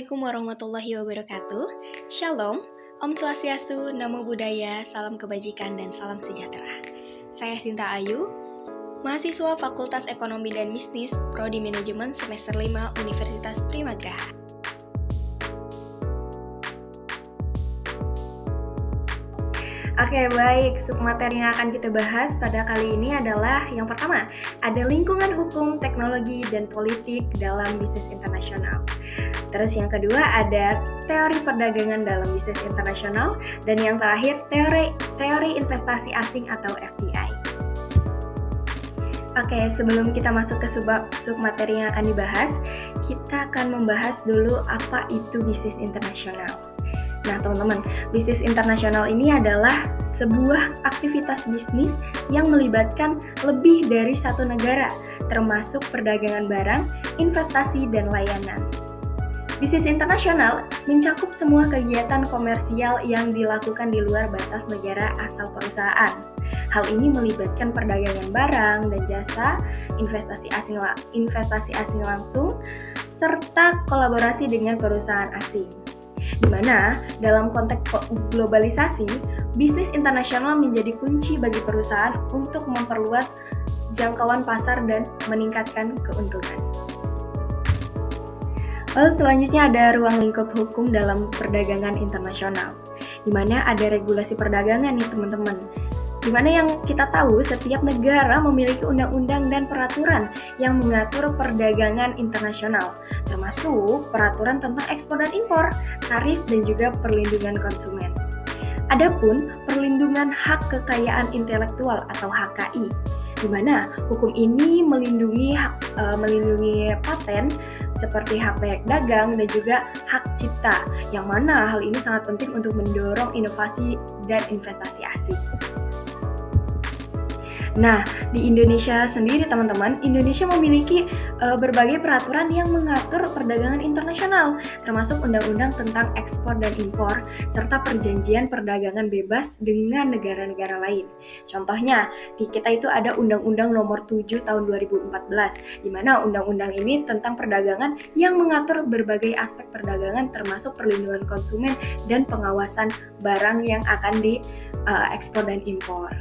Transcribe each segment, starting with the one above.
Assalamualaikum warahmatullahi wabarakatuh. Shalom, Om Swastiastu, Namo Buddhaya, salam kebajikan dan salam sejahtera. Saya Sinta Ayu, mahasiswa Fakultas Ekonomi dan Bisnis, Prodi Manajemen semester 5 Universitas Primagraha. Oke, baik. Submateri yang akan kita bahas pada kali ini adalah yang pertama, ada lingkungan hukum, teknologi, dan politik dalam bisnis internasional. Terus yang kedua ada teori perdagangan dalam bisnis internasional, dan yang terakhir teori investasi asing atau FDI. Oke, sebelum kita masuk ke submateri yang akan dibahas, kita akan membahas dulu apa itu bisnis internasional. Nah, teman-teman, bisnis internasional ini adalah sebuah aktivitas bisnis yang melibatkan lebih dari satu negara, termasuk perdagangan barang, investasi, dan layanan. Bisnis internasional mencakup semua kegiatan komersial yang dilakukan di luar batas negara asal perusahaan. Hal ini melibatkan perdagangan barang dan jasa, investasi asing langsung, serta kolaborasi dengan perusahaan asing. Di mana dalam konteks globalisasi, bisnis internasional menjadi kunci bagi perusahaan untuk memperluas jangkauan pasar dan meningkatkan keuntungan. Lalu selanjutnya ada ruang lingkup hukum dalam perdagangan internasional, di mana ada regulasi perdagangan nih teman-teman. Di mana yang kita tahu setiap negara memiliki undang-undang dan peraturan yang mengatur perdagangan internasional, termasuk peraturan tentang ekspor dan impor, tarif, dan juga perlindungan konsumen. Adapun perlindungan hak kekayaan intelektual atau HKI, di mana hukum ini melindungi paten seperti hak merek dagang dan juga hak cipta, yang mana hal ini sangat penting untuk mendorong inovasi dan investasi asing. Nah, di Indonesia sendiri teman-teman, Indonesia memiliki berbagai peraturan yang mengatur perdagangan internasional, termasuk undang-undang tentang ekspor dan impor, serta perjanjian perdagangan bebas dengan negara-negara lain. Contohnya, di kita itu ada Undang-Undang Nomor 7 Tahun 2014, di mana undang-undang ini tentang perdagangan yang mengatur berbagai aspek perdagangan, termasuk perlindungan konsumen dan pengawasan barang yang akan diekspor dan impor.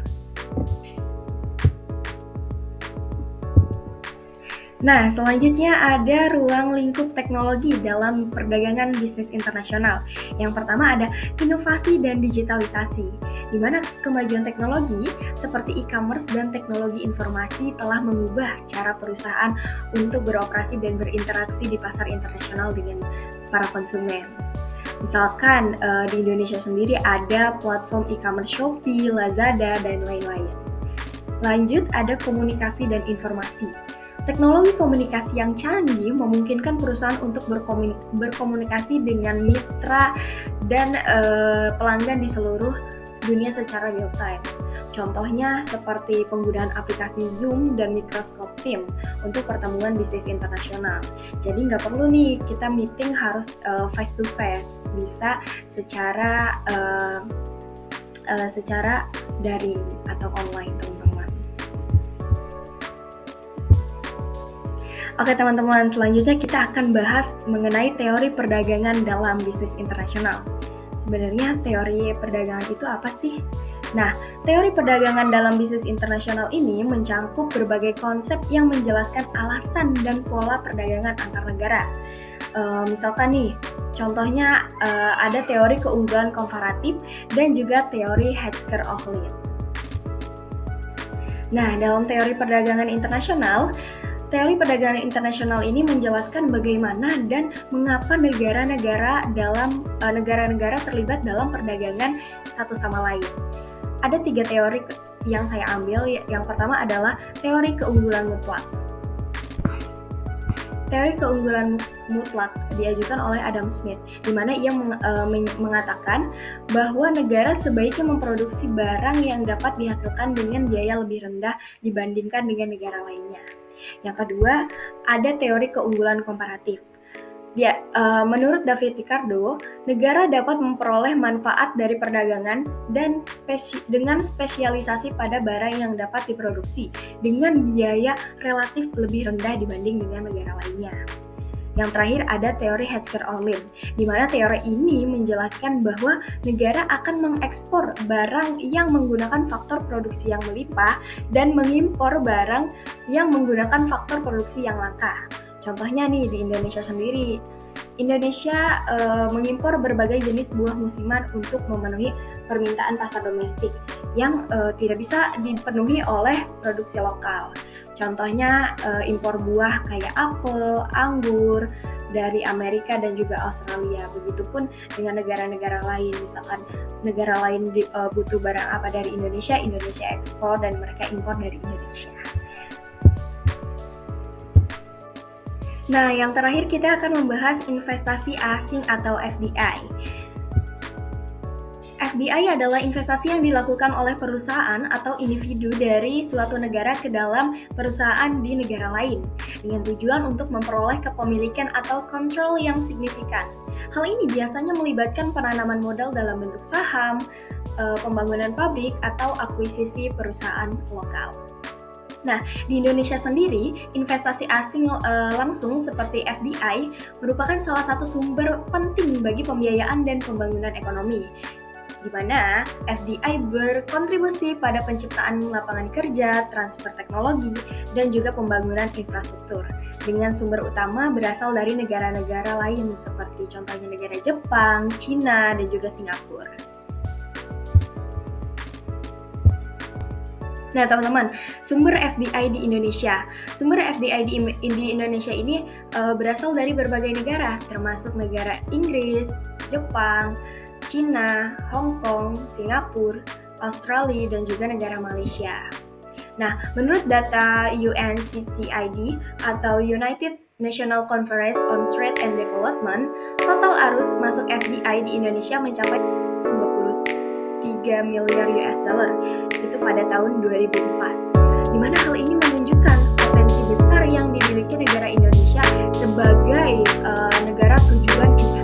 Nah, selanjutnya ada ruang lingkup teknologi dalam perdagangan bisnis internasional. Yang pertama ada inovasi dan digitalisasi, di mana kemajuan teknologi seperti e-commerce dan teknologi informasi telah mengubah cara perusahaan untuk beroperasi dan berinteraksi di pasar internasional dengan para konsumen. Misalkan di Indonesia sendiri ada platform e-commerce Shopee, Lazada, dan lain-lain. Lanjut ada komunikasi dan informasi. Teknologi komunikasi yang canggih memungkinkan perusahaan untuk berkomunikasi dengan mitra dan pelanggan di seluruh dunia secara real time. Contohnya seperti penggunaan aplikasi Zoom dan Microsoft Teams untuk pertemuan bisnis internasional. Jadi nggak perlu nih kita meeting harus face to face, bisa secara daring atau online teman-teman. Oke teman-teman, selanjutnya kita akan bahas mengenai teori perdagangan dalam bisnis internasional. Sebenarnya teori perdagangan itu apa sih? Nah, teori perdagangan dalam bisnis internasional ini mencakup berbagai konsep yang menjelaskan alasan dan pola perdagangan antar negara. Misalkan nih, contohnya ada teori keunggulan komparatif dan juga teori Hedger-Ohlin. Nah, dalam teori perdagangan internasional, teori perdagangan internasional ini menjelaskan bagaimana dan mengapa negara-negara terlibat dalam perdagangan satu sama lain. Ada 3 teori yang saya ambil. Yang pertama adalah teori keunggulan mutlak. Teori keunggulan mutlak diajukan oleh Adam Smith, di mana ia mengatakan bahwa negara sebaiknya memproduksi barang yang dapat dihasilkan dengan biaya lebih rendah dibandingkan dengan negara lainnya. Yang kedua, ada teori keunggulan komparatif. Menurut David Ricardo, negara dapat memperoleh manfaat dari perdagangan dan dengan spesialisasi pada barang yang dapat diproduksi dengan biaya relatif lebih rendah dibanding dengan negara lainnya. Yang terakhir ada teori Hetker-Orlin, di mana teori ini menjelaskan bahwa negara akan mengekspor barang yang menggunakan faktor produksi yang melimpah dan mengimpor barang yang menggunakan faktor produksi yang langka. Contohnya nih di Indonesia sendiri, Indonesia mengimpor berbagai jenis buah musiman untuk memenuhi permintaan pasar domestik yang tidak bisa dipenuhi oleh produksi lokal. Contohnya impor buah kayak apel, anggur dari Amerika dan juga Australia. Begitupun dengan negara-negara lain, misalkan negara lain butuh barang apa dari Indonesia, Indonesia ekspor dan mereka impor dari Indonesia. Nah, yang terakhir kita akan membahas investasi asing atau FDI. FDI adalah investasi yang dilakukan oleh perusahaan atau individu dari suatu negara ke dalam perusahaan di negara lain dengan tujuan untuk memperoleh kepemilikan atau kontrol yang signifikan. Hal ini biasanya melibatkan penanaman modal dalam bentuk saham, pembangunan pabrik, atau akuisisi perusahaan lokal. Nah, di Indonesia sendiri, investasi asing langsung seperti FDI merupakan salah satu sumber penting bagi pembiayaan dan pembangunan ekonomi, di mana FDI berkontribusi pada penciptaan lapangan kerja, transfer teknologi, dan juga pembangunan infrastruktur, dengan sumber utama berasal dari negara-negara lain seperti contohnya negara Jepang, Cina, dan juga Singapura. Nah teman-teman, sumber FDI di Indonesia. Sumber FDI di Indonesia ini berasal dari berbagai negara, termasuk negara Inggris, Jepang, Cina, Hong Kong, Singapura, Australia, dan juga negara Malaysia. Nah, menurut data UNCTAD atau United National Conference on Trade and Development, total arus masuk FDI di Indonesia mencapai 3 miliar US dollar itu pada tahun 2004, di mana hal ini menunjukkan potensi besar yang dimiliki negara Indonesia sebagai negara tujuan investasi